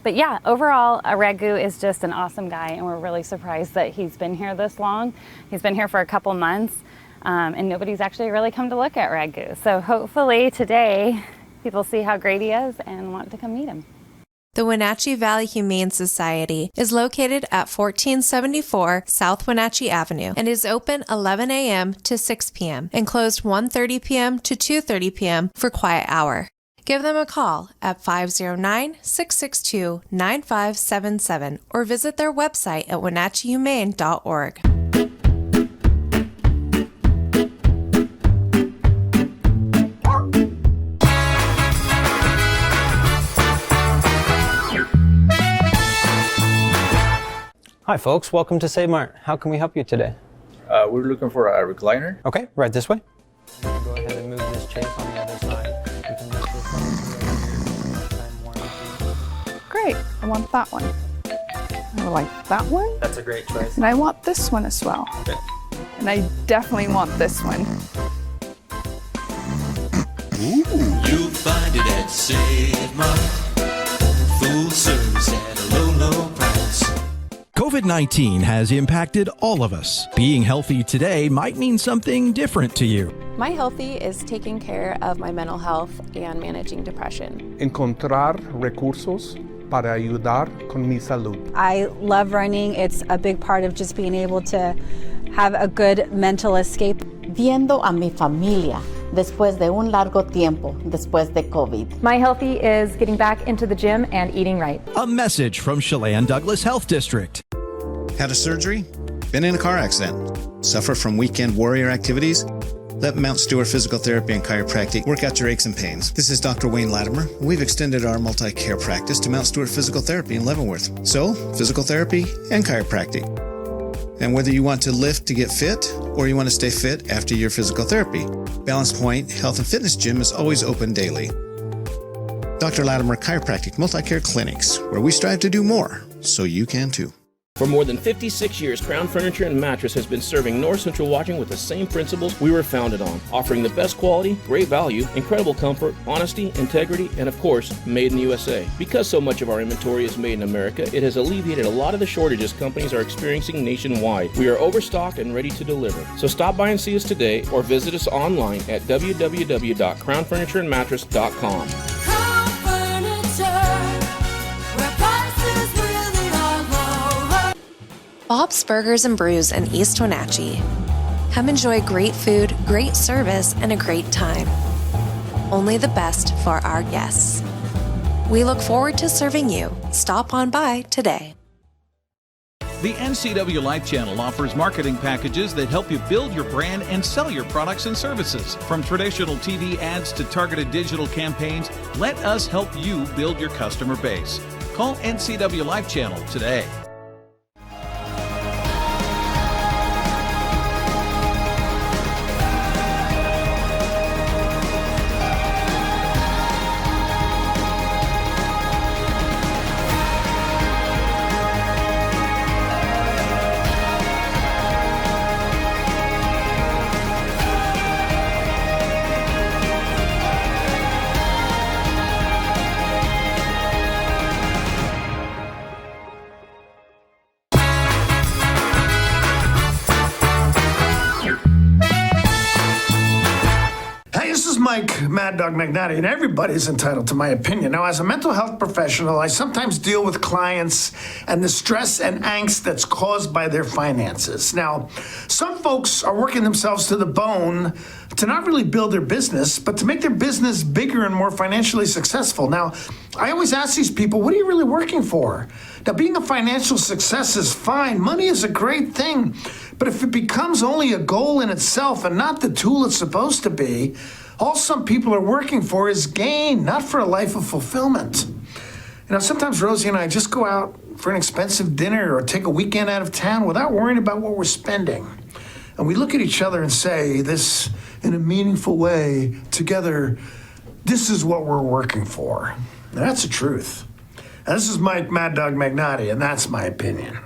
But yeah, overall, Ragu is just an awesome guy, and we're really surprised that he's been here this long. He's been here for a couple months, and nobody's actually really come to look at Ragu. So hopefully today, people see how great he is and want to come meet him. The Wenatchee Valley Humane Society is located at 1474 South Wenatchee Avenue and is open 11 a.m. to 6 p.m. and closed 1:30 p.m. to 2:30 p.m. for quiet hour. Give them a call at 509-662-9577 or visit their website at wenatcheehumane.org. Hi folks, welcome to Save Mart. How can we help you today? We're looking for a recliner. Okay, right this way. Go ahead and move this chase on the other side. You can lift this up. Great, I want that one. I like that one. That's a great choice. And I want this one as well. Okay. And I definitely want this one. You'll find it at Save Mart. Food service at a low, low price. COVID-19 has impacted all of us. Being healthy today might mean something different to you. My Healthy is taking care of my mental health and managing depression. Encontrar recursos para ayudar con mi salud. I love running. It's a big part of just being able to have a good mental escape. Viendo a mi familia después de un largo tiempo después de COVID. My Healthy is getting back into the gym and eating right. A message from Chelan Douglas Health District. Had a surgery? Been in a car accident? Suffer from weekend warrior activities? Let Mount Stewart Physical Therapy and Chiropractic work out your aches and pains. This is Dr. Wayne Latimer. We've extended our multi-care practice to Mount Stewart Physical Therapy in Leavenworth. So, physical therapy and chiropractic. And whether you want to lift to get fit or you want to stay fit after your physical therapy, Balance Point Health and Fitness Gym is always open daily. Dr. Latimer Chiropractic Multi-Care Clinics, where we strive to do more, so you can too. For more than 56 years, Crown Furniture and Mattress has been serving North Central Washington with the same principles we were founded on, offering the best quality, great value, incredible comfort, honesty, integrity, and of course, made in the USA. Because so much of our inventory is made in America, it has alleviated a lot of the shortages companies are experiencing nationwide. We are overstocked and ready to deliver. So stop by and see us today or visit us online at www.crownfurnitureandmattress.com. Bob's Burgers and Brews in East Wenatchee. Come enjoy great food, great service, and a great time. Only the best for our guests. We look forward to serving you. Stop on by today. The NCW Life Channel offers marketing packages that help you build your brand and sell your products and services. From traditional TV ads to targeted digital campaigns, let us help you build your customer base. Call NCW Life Channel today. Mad Dog Magnati, and everybody's entitled to my opinion. Now, as a mental health professional, I sometimes deal with clients and the stress and angst that's caused by their finances. Now, some folks are working themselves to the bone to not really build their business, but to make their business bigger and more financially successful. Now, I always ask these people, what are you really working for? Now, being a financial success is fine. Money is a great thing. But if it becomes only a goal in itself and not the tool it's supposed to be, all some people are working for is gain, not for a life of fulfillment. You know, sometimes Rosie and I just go out for an expensive dinner or take a weekend out of town without worrying about what we're spending. And we look at each other and say this in a meaningful way, together, this is what we're working for. And that's the truth. Now, this is Mike Mad Dog Magnati, and that's my opinion.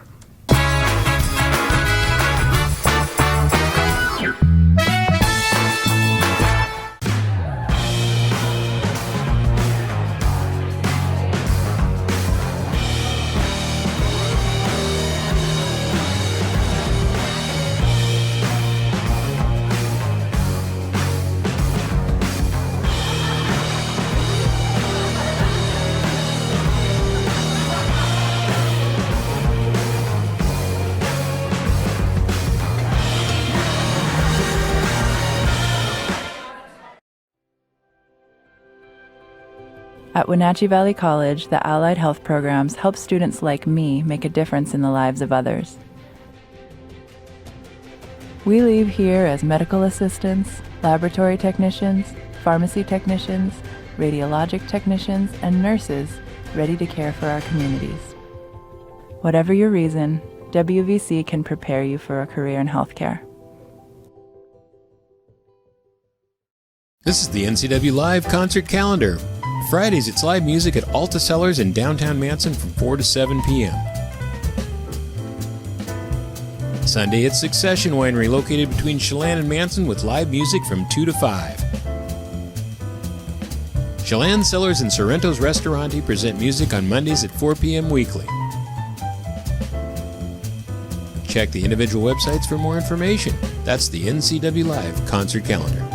At Wenatchee Valley College, the Allied Health programs help students like me make a difference in the lives of others. We leave here as medical assistants, laboratory technicians, pharmacy technicians, radiologic technicians, and nurses ready to care for our communities. Whatever your reason, WVC can prepare you for a career in healthcare. This is the NCW Live concert calendar. Fridays, it's live music at Alta Cellars in downtown Manson from 4 to 7 p.m. Sunday, it's Succession Winery located between Chelan and Manson with live music from 2 to 5. Chelan Cellars and Sorrento's Restaurante present music on Mondays at 4 p.m. weekly. Check the individual websites for more information. That's the NCW Live concert calendar.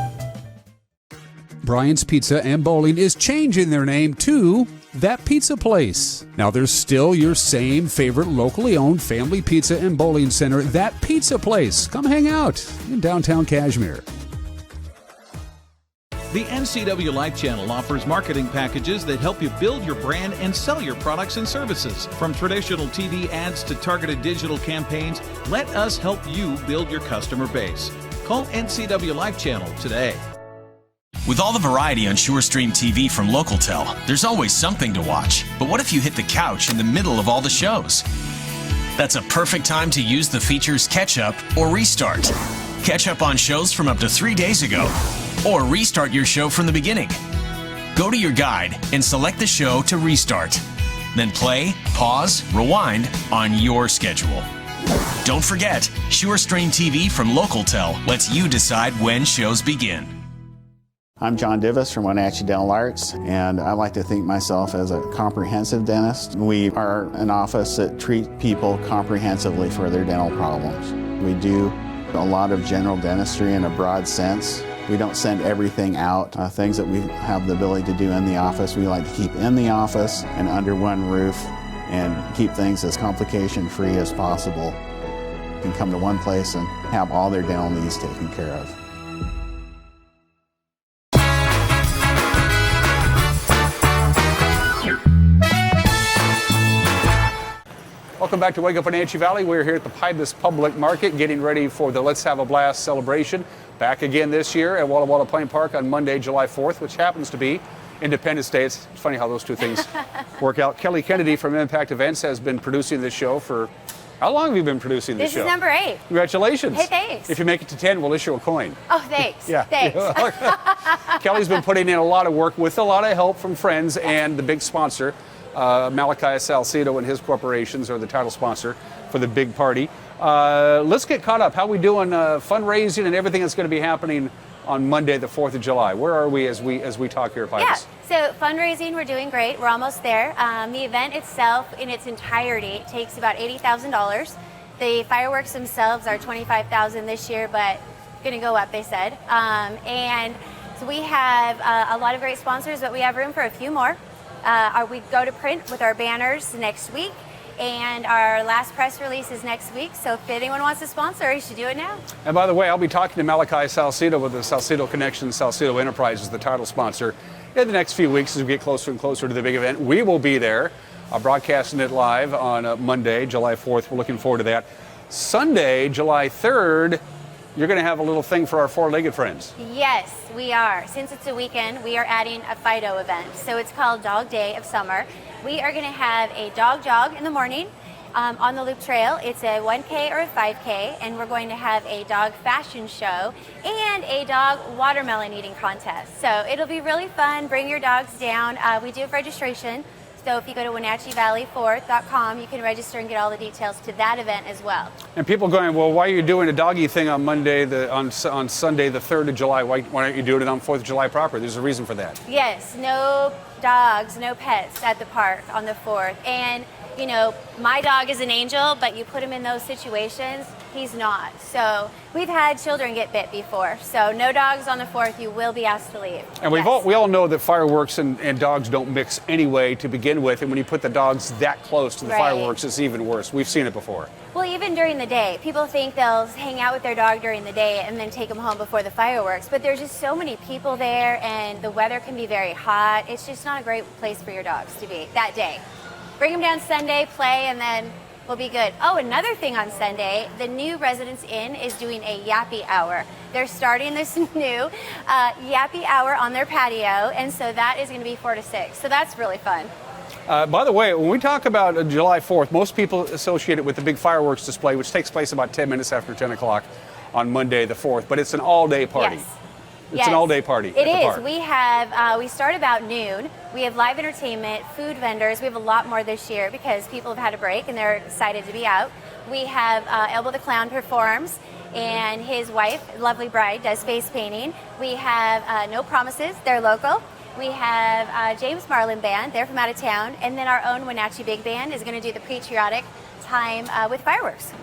Brian's Pizza and Bowling is changing their name to That Pizza Place. Now, there's still your same favorite locally owned family pizza and bowling center, That Pizza Place. Come hang out in downtown Cashmere. The NCW Life Channel offers marketing packages that help you build your brand and sell your products and services. From traditional TV ads to targeted digital campaigns, let us help you build your customer base. Call NCW Life Channel today. With all the variety on SureStream TV from LocalTel, there's always something to watch. But what if you hit the couch in the middle of all the shows? That's a perfect time to use the features Catch Up or Restart. Catch up on shows from up to 3 days ago, or restart your show from the beginning. Go to your guide and select the show to restart. Then play, pause, rewind on your schedule. Don't forget, SureStream TV from LocalTel lets you decide when shows begin. I'm John Divis from Wenatchee Dental Arts, and I like to think myself as a comprehensive dentist. We are an office that treats people comprehensively for their dental problems. We do a lot of general dentistry in a broad sense. We don't send everything out. Things that we have the ability to do in the office, we like to keep in the office and under one roof and keep things as complication-free as possible. You can come to one place and have all their dental needs taken care of. Welcome back to Wake Up Wenatchee Valley. We're here at the Pybus Public Market getting ready for the Let's Have a Blast celebration. Back again this year at Walla Walla Plain Park on Monday, July 4th, which happens to be Independence Day. It's funny how those two things work out. Kelley Kennedy from Impact Events has been producing this show for... How long have you been producing this show? This is number 8. Congratulations. Hey, thanks. If you make it to 10, we'll issue a coin. Oh, thanks. Yeah. Thanks. Kelley's been putting in a lot of work with a lot of help from friends and the big sponsor. Malachi Salcedo and his corporations are the title sponsor for the big party. Let's get caught up. How are we doing fundraising and everything that's going to be happening on Monday, the 4th of July? Where are we as we talk here at Pybus? Yeah, so fundraising, we're doing great. We're almost there. The event itself in its entirety takes about $80,000. The fireworks themselves are $25,000 this year, but going to go up, they said. And so we have a lot of great sponsors, but we have room for a few more. We go to print with our banners next week, and our last press release is next week. So if anyone wants to sponsor, you should do it now. And by the way, I'll be talking to Malachi Salcedo with the Salcedo Connection, Salcedo Enterprises, the title sponsor, in the next few weeks as we get closer and closer to the big event. We will be there, broadcasting it live on Monday, July 4th. We're looking forward to that. Sunday, July 3rd, you're going to have a little thing for our four-legged friends. Yes, we are. Since it's a weekend, we are adding a Fido event. So it's called Dog Day of Summer. We are going to have a dog jog in the morning on the Loop Trail. It's a 1K or a 5K, and we're going to have a dog fashion show and a dog watermelon eating contest. So it'll be really fun. Bring your dogs down. We do have registration. So if you go to WenatcheeValley4.com, you can register and get all the details to that event as well. And people going, well, why are you doing a doggy thing on Monday, on Sunday, the 3rd of July? Why aren't you doing it on 4th of July proper? There's a reason for that. Yes, no dogs, no pets at the park on the 4th. And, you know, my dog is an angel, but you put him in those situations, he's not. So we've had children get bit before. So no dogs on the 4th. You will be asked to leave. And we all know that fireworks and dogs don't mix anyway to begin with. And when you put the dogs that close to the fireworks, it's even worse. We've seen it before. Well, even during the day, people think they'll hang out with their dog during the day and then take them home before the fireworks. But there's just so many people there, and the weather can be very hot. It's just not a great place for your dogs to be that day. Bring them down Sunday, play, and then we'll be good. Oh, another thing on Sunday, the new Residence Inn is doing a Yappy Hour. They're starting this new Yappy Hour on their patio, and so that is going to be 4 to 6. So that's really fun. By the way, when we talk about July 4th, most people associate it with the big fireworks display, which takes place about 10 minutes after 10 o'clock on Monday the 4th. But it's an all-day party. Yes. It's an all-day party. It is. We have, we start about noon. We have live entertainment, food vendors. We have a lot more this year because people have had a break and they're excited to be out. We have Elbow the Clown performs, and his wife, lovely bride, does face painting. We have No Promises. They're local. We have James Marlin Band. They're from out of town. And then our own Wenatchee Big Band is going to do the patriotic time with fireworks.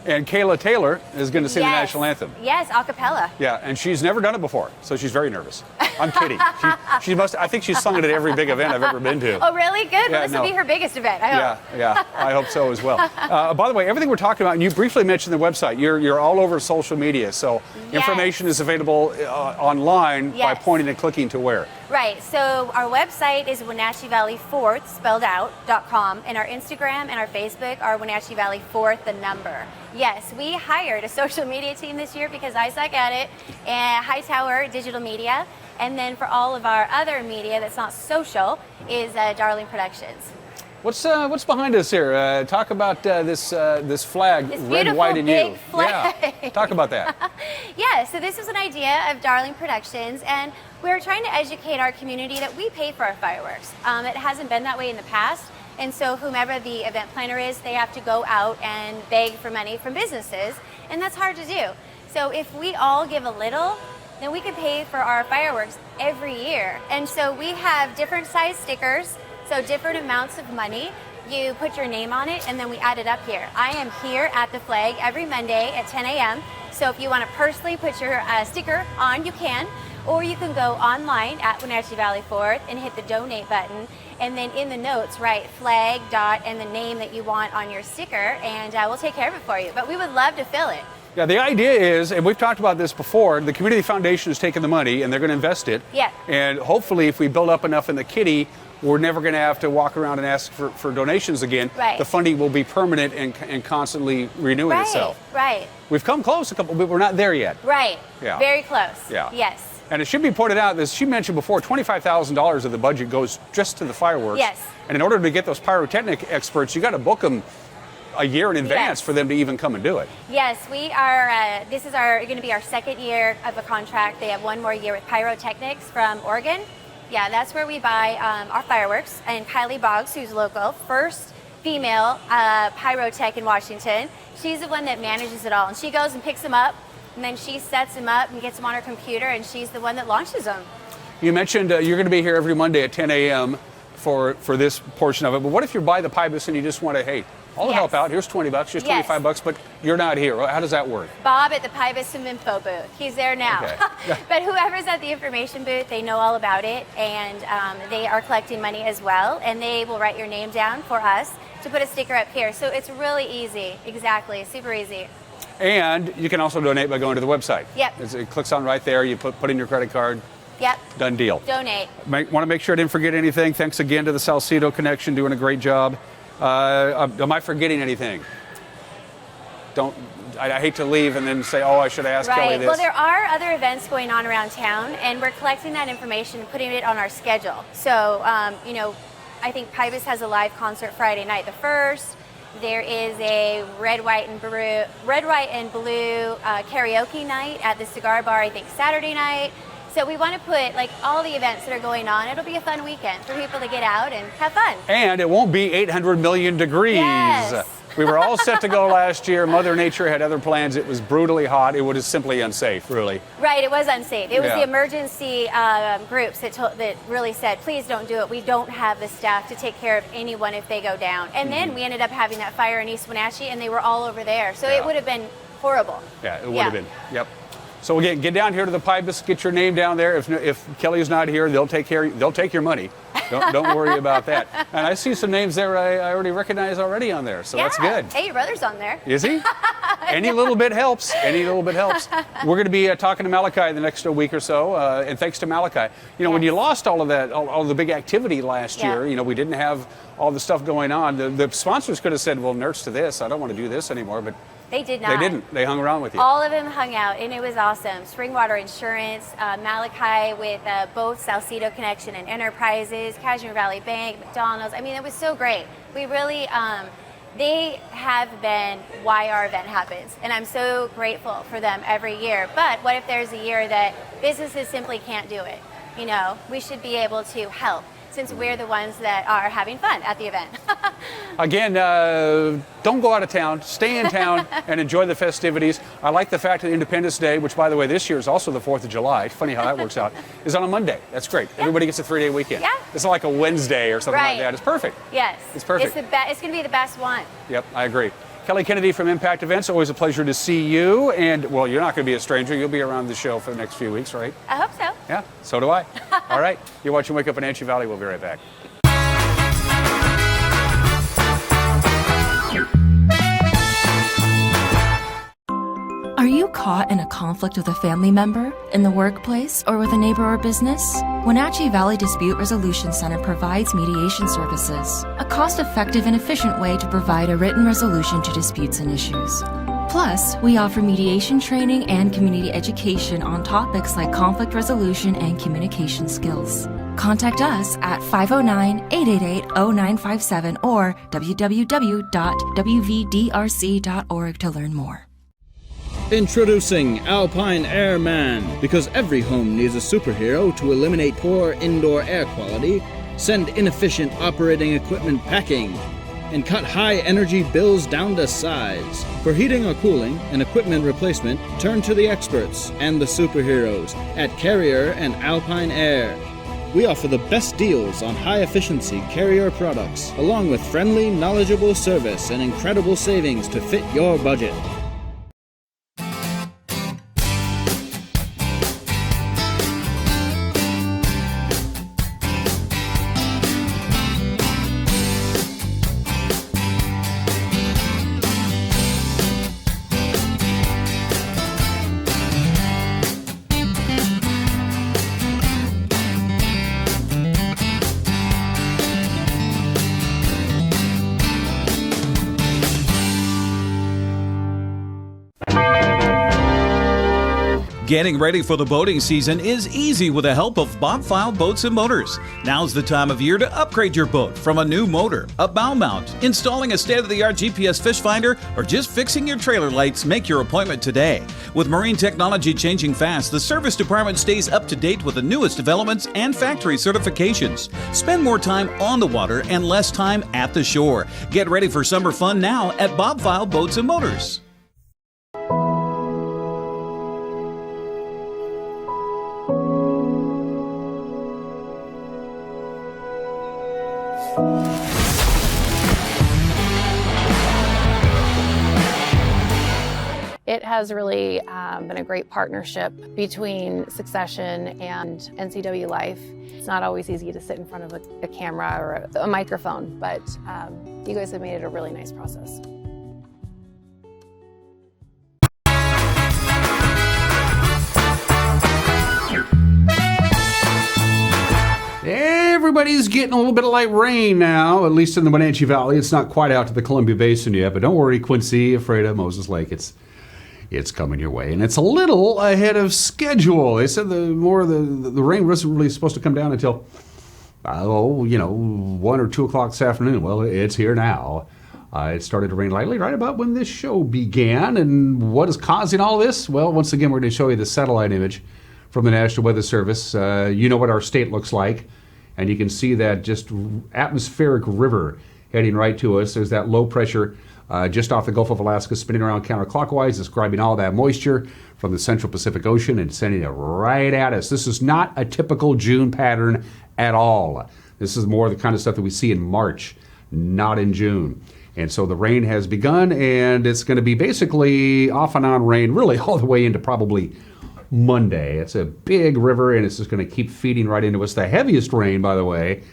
And Kayla Taylor is going to sing the national anthem. Yes, a cappella. Yeah, and she's never done it before, so she's very nervous. I'm kidding. She must. I think she's sung it at every big event I've ever been to. Oh, really? Good. Yeah, Well, this will be her biggest event, I hope. Yeah, I hope so as well. By the way, everything we're talking about, and you briefly mentioned the website, you're all over social media, so information is available online by pointing and clicking to where? Right, so our website is Wenatchee Valley 4th, spelled out.com, and our Instagram and our Facebook are Wenatchee Valley 4th, the number. Yes, we hired a social media team this year because I suck at it, and Hightower Digital Media, and then for all of our other media that's not social is Darling Productions. What's behind us here? Talk about this flag, This red, white, and beautiful you. big flag. Yeah, talk about that. Yeah, so this was an idea of Darling Productions, and we're trying to educate our community that we pay for our fireworks. It hasn't been that way in the past, and so whomever the event planner is, they have to go out and beg for money from businesses, and that's hard to do. So if we all give a little, then we can pay for our fireworks every year. And so we have different size stickers, so different amounts of money. You put your name on it, and then we add it up here. I am here at the flag every Monday at 10 a.m. So if you want to personally put your sticker on, you can. Or you can go online at Wenatchee Valley 4th and hit the donate button. And then in the notes, write flag, dot, and the name that you want on your sticker, and we'll take care of it for you. But we would love to fill it. Yeah, the idea is, and we've talked about this before, the community foundation is taking the money and they're going to invest it. Yeah. And hopefully if we build up enough in the kitty, we're never going to have to walk around and ask for donations again. Right. The funding will be permanent and constantly renewing itself. Right. We've come close but we're not there yet. Right. Yeah. Very close. Yeah. Yes. And it should be pointed out, as she mentioned before, $25,000 of the budget goes just to the fireworks. Yes. And in order to get those pyrotechnic experts, you got to book them a year in advance for them to even come and do it. Yes, we are. This is going to be our second year of a contract. They have one more year with Pyrotechnics from Oregon. Yeah, that's where we buy our fireworks. And Kylie Boggs, who's local, first female pyrotech in Washington. She's the one that manages it all, and she goes and picks them up, and then she sets them up and gets them on her computer, and she's the one that launches them. You mentioned you're going to be here every Monday at 10 a.m. for this portion of it. But what if you're by the Pybus and you just want to, hey, I'll help out. Here's $20. Here's $25, but you're not here. How does that work? Bob at the Pybus info booth. He's there now. Okay. But whoever's at the information booth, they know all about it, and they are collecting money as well, and they will write your name down for us to put a sticker up here. So it's really easy. Exactly. Super easy. And you can also donate by going to the website. Yep. It clicks on right there. You put in your credit card. Yep. Done deal. Donate. Want to make sure I didn't forget anything. Thanks again to the Salcedo Connection, doing a great job. Am I forgetting anything? I hate to leave and then say, oh, I should ask Kelley this. Well, there are other events going on around town, and we're collecting that information and putting it on our schedule. So, I think Pybus has a live concert Friday night the 1st. There is a red, white, and blue karaoke night at the Cigar Bar, I think Saturday night. So we want to put all the events that are going on. It'll be a fun weekend for people to get out and have fun. And it won't be 800 million degrees. Yes. We were all set to go last year. Mother Nature had other plans. It was brutally hot. It was simply unsafe, really. Right, it was unsafe. It was the emergency groups that really said, please don't do it. We don't have the staff to take care of anyone if they go down. And then we ended up having that fire in East Wenatchee, and they were all over there. So it would have been horrible. Yeah, it would have been. Yep. So again, get down here to the Pybus, get your name down there. If Kelley's not here, they'll take your money. Don't worry about that. And I see some names there I already recognize already on there, so that's good. Hey, your brother's on there. Is he? Any little bit helps. Any little bit helps. We're going to be talking to Malachi the next week or so, and thanks to Malachi. When you lost all of that, all the big activity last year, we didn't have all the stuff going on. The sponsors could have said, well, nurse to this. I don't want to do this anymore, but they did not. They didn't. They hung around with you. All of them hung out, and it was awesome. Springwater Insurance, Malachi with both Salcedo Connection and Enterprises, Cashmere Valley Bank, McDonald's. I mean, it was so great. We really, they have been why our event happens, and I'm so grateful for them every year. But what if there's a year that businesses simply can't do it? We should be able to help. since we're the ones that are having fun at the event. Again, don't go out of town. Stay in town and enjoy the festivities. I like the fact that Independence Day, which, by the way, this year is also the 4th of July. Funny how that works out. Is on a Monday. That's great. Yeah. Everybody gets a 3-day weekend. Yeah. It's not like a Wednesday or something like that. It's perfect. Yes. It's perfect. It's going to be the best one. Yep, I agree. Kelley Kennedy from Impact Events, always a pleasure to see you. And, well, you're not going to be a stranger. You'll be around the show for the next few weeks, right? I hope so. Yeah, so do I. All right. You're watching Wake Up Wenatchee Valley. We'll be right back. Are you caught in a conflict with a family member, in the workplace, or with a neighbor or business? Wenatchee Valley Dispute Resolution Center provides mediation services, a cost-effective and efficient way to provide a written resolution to disputes and issues. Plus, we offer mediation training and community education on topics like conflict resolution and communication skills. Contact us at 509-888-0957 or www.wvdrc.org to learn more. Introducing Alpine Airman. Because every home needs a superhero to eliminate poor indoor air quality, send inefficient operating equipment packing, and cut high energy bills down to size. For heating or cooling and equipment replacement, turn to the experts and the superheroes at Carrier and Alpine Air. We offer the best deals on high-efficiency Carrier products, along with friendly, knowledgeable service and incredible savings to fit your budget. Getting ready for the boating season is easy with the help of Bob File Boats and Motors. Now's the time of year to upgrade your boat from a new motor, a bow mount, installing a state-of-the-art GPS fish finder, or just fixing your trailer lights. Make your appointment today. With marine technology changing fast, the service department stays up to date with the newest developments and factory certifications. Spend more time on the water and less time at the shore. Get ready for summer fun now at Bob File Boats and Motors. It has really been a great partnership between Succession and NCW Life. It's not always easy to sit in front of a camera or a microphone, but you guys have made it a really nice process. Everybody's getting a little bit of light rain now, at least in the Wenatchee Valley. It's not quite out to the Columbia Basin yet, but don't worry, Quincy, Ephrata, Moses Lake, it's coming your way. And it's a little ahead of schedule. They said the rain wasn't really supposed to come down until, 1 or 2 o'clock this afternoon. Well, it's here now. It started to rain lightly right about when this show began. And what is causing all this? Well, once again, we're going to show you the satellite image from the National Weather Service. You know what our state looks like. And you can see that just atmospheric river heading right to us. There's that low pressure just off the Gulf of Alaska spinning around counterclockwise, describing all that moisture from the Central Pacific Ocean and sending it right at us. This is not a typical June pattern at all. This is more the kind of stuff that we see in March, not in June. And so the rain has begun, and it's going to be basically off and on rain really all the way into probably Monday. It's a big river, and it's just going to keep feeding right into us. The heaviest rain, by the way,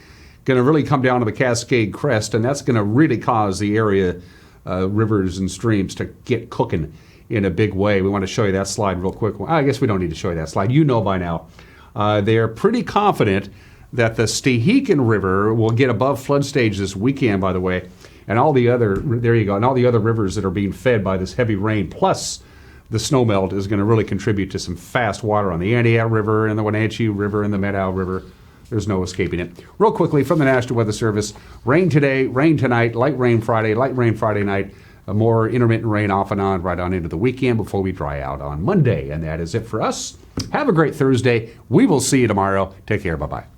going to really come down to the Cascade Crest, and that's going to really cause the area rivers and streams to get cooking in a big way. We want to show you that slide real quick. Well, I guess we don't need to show you that slide. You know by now. They're pretty confident that the Stehekin River will get above flood stage this weekend, by the way, and all the other, there you go, and all the other rivers that are being fed by this heavy rain, plus the snowmelt is going to really contribute to some fast water on the Anahat River and the Wenatchee River and the Meadow River. There's no escaping it. Real quickly, from the National Weather Service, rain today, rain tonight, light rain Friday night, more intermittent rain off and on right on into the weekend before we dry out on Monday. And that is it for us. Have a great Thursday. We will see you tomorrow. Take care. Bye-bye.